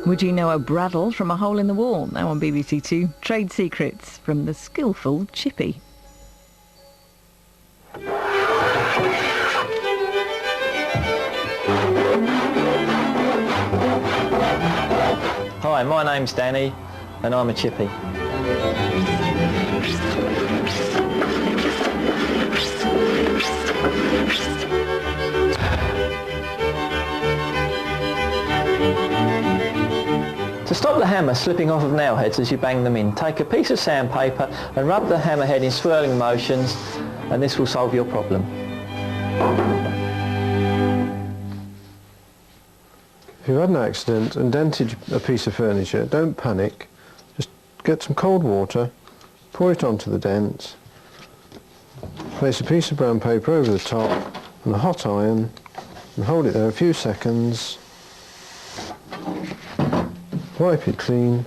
Would you know a Braddle from a hole in the wall? Now on BBC Two, trade secrets from the skillful Chippy. Hi, my name's Danny and I'm a chippy. To stop the hammer slipping off of nail heads as you bang them in, take a piece of sandpaper and rub the hammer head in swirling motions, and this will solve your problem. If you've had an accident and dented a piece of furniture, don't panic. Just get some cold water, pour it onto the dent, place a piece of brown paper over the top and a hot iron and hold it there a few seconds. Wipe it clean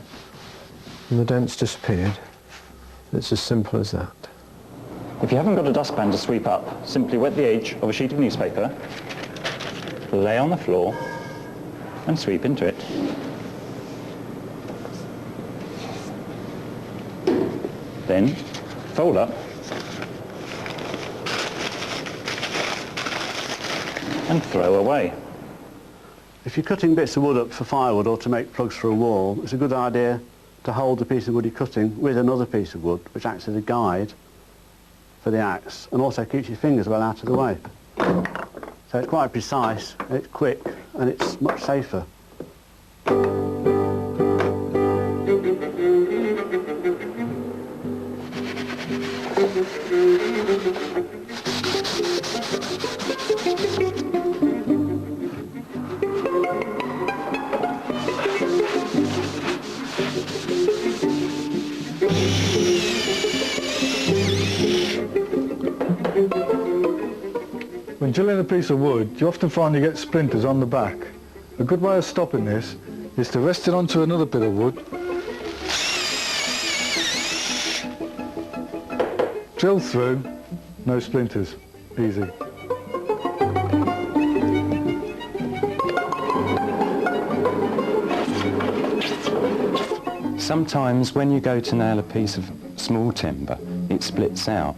and the dent's disappeared. It's as simple as that. If you haven't got a dustpan to sweep up, simply wet the edge of a sheet of newspaper, lay on the floor and sweep into it. Then fold up and throw away. If you're cutting bits of wood up for firewood or to make plugs for a wall, it's a good idea to hold the piece of wood you're cutting with another piece of wood, which acts as a guide for the axe and also keeps your fingers well out of the way. So it's quite precise, it's quick and it's much safer. When drilling a piece of wood, you often find you get splinters on the back. A good way of stopping this is to rest it onto another bit of wood, drill through, no splinters, easy. Sometimes when you go to nail a piece of small timber, it splits out.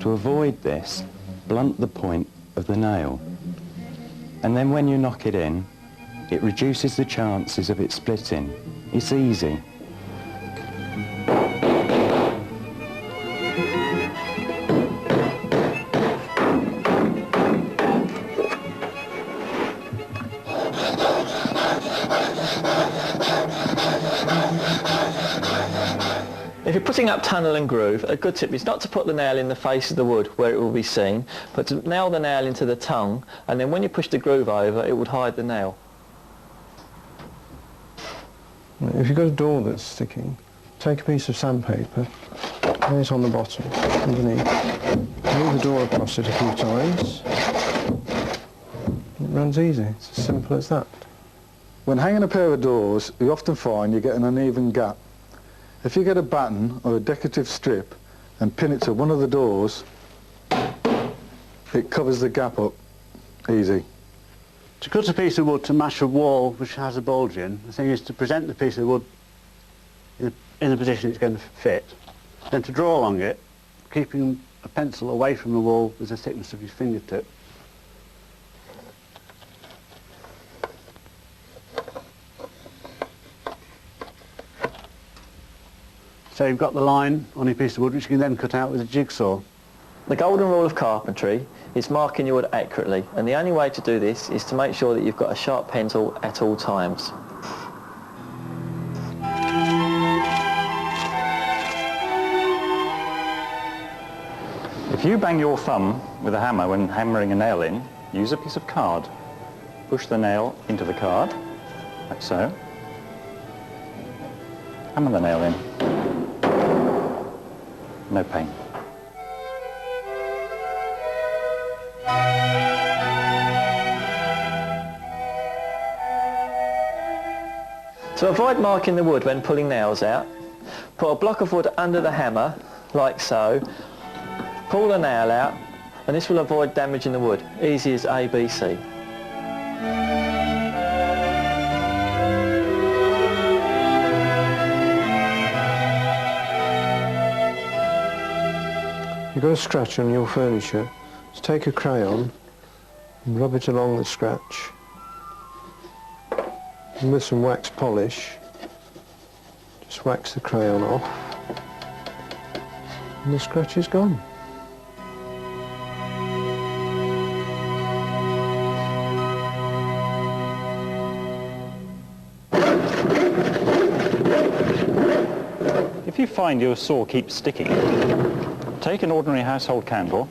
To avoid this, blunt the point of the nail. And then when you knock it in, it reduces the chances of it splitting. It's easy. If you're putting up tunnel and groove, a good tip is not to put the nail in the face of the wood where it will be seen, but to nail the nail into the tongue, and then when you push the groove over, it would hide the nail. If you've got a door that's sticking, take a piece of sandpaper, lay it on the bottom, underneath, move the door across it a few times. It runs easy, it's as simple as that. When hanging a pair of doors, you often find you get an uneven gap. If you get a batten or a decorative strip and pin it to one of the doors, it covers the gap up. Easy. To cut a piece of wood to match a wall which has a bulge in, the thing is to present the piece of wood in the position it's going to fit, then to draw along it, keeping a pencil away from the wall with the thickness of your fingertip. So you've got the line on your piece of wood which you can then cut out with a jigsaw. The golden rule of carpentry is marking your wood accurately, and the only way to do this is to make sure that you've got a sharp pencil at all times. If you bang your thumb with a hammer when hammering a nail in, use a piece of card. Push the nail into the card, like so. Hammer the nail in. No pain. To avoid marking the wood when pulling nails out, put a block of wood under the hammer, like so, pull the nail out, and this will avoid damaging the wood. Easy as ABC. you've got a scratch on your furniture, just take a crayon and rub it along the scratch. And with some wax polish, just wax the crayon off, and the scratch is gone. If you find your saw keeps sticking, take an ordinary household candle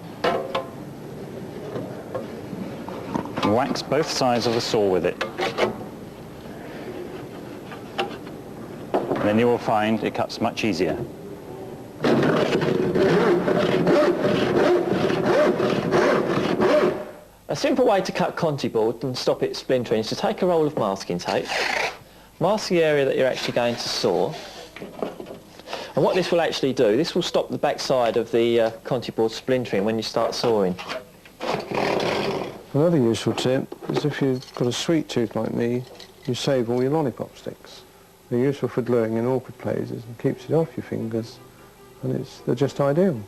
and wax both sides of the saw with it. And then you will find it cuts much easier. A simple way to cut Conti board and stop it splintering is to take a roll of masking tape, mask the area that you're actually going to saw, and what this will actually do, this will stop the back side of the Conti board splintering when you start sawing. Another useful tip is if you've got a sweet tooth like me, you save all your lollipop sticks. They're useful for gluing in awkward places and keeps it off your fingers, and they're just ideal.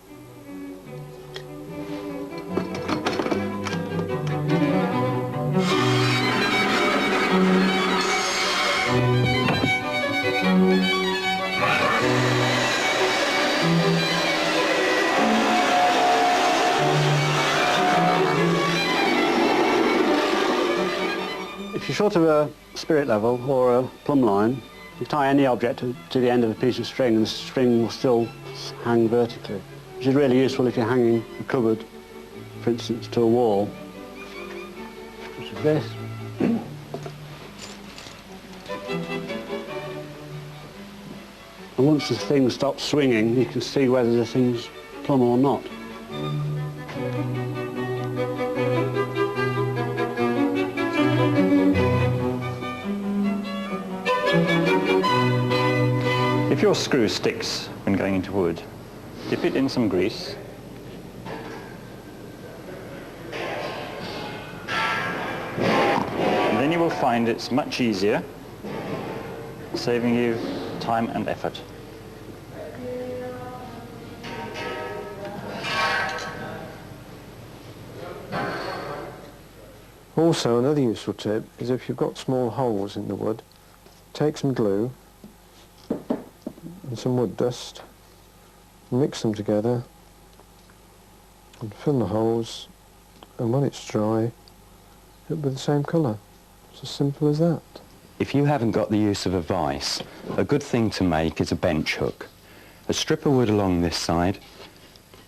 If you're short of a spirit level or a plumb line, you tie any object to the end of a piece of string and the string will still hang vertically, which is really useful if you're hanging a cupboard, for instance, to a wall, such as this. And once the thing stops swinging, you can see whether the thing's plumb or not. If your screw sticks when going into wood, dip it in some grease. And then you will find it's much easier, saving you time and effort. Also, another useful tip is if you've got small holes in the wood, take some glue and some wood dust, mix them together and fill the holes, and when it's dry it'll be the same colour. It's as simple as that. If you haven't got the use of a vise, a good thing to make is a bench hook. A strip of wood along this side,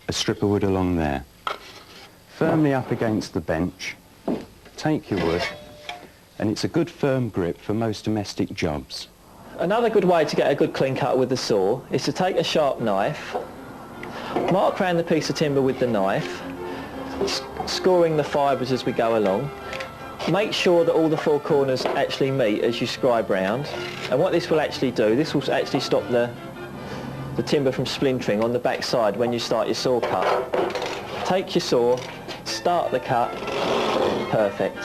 a strip of wood along there. Firmly up against the bench, take your wood, and it's a good firm grip for most domestic jobs. Another good way to get a good clean cut with the saw is to take a sharp knife, mark around the piece of timber with the knife, scoring the fibres as we go along. Make sure that all the four corners actually meet as you scribe round, and what this will actually do, this will actually stop the timber from splintering on the back side when you start your saw cut. Take your saw, start the cut, perfect.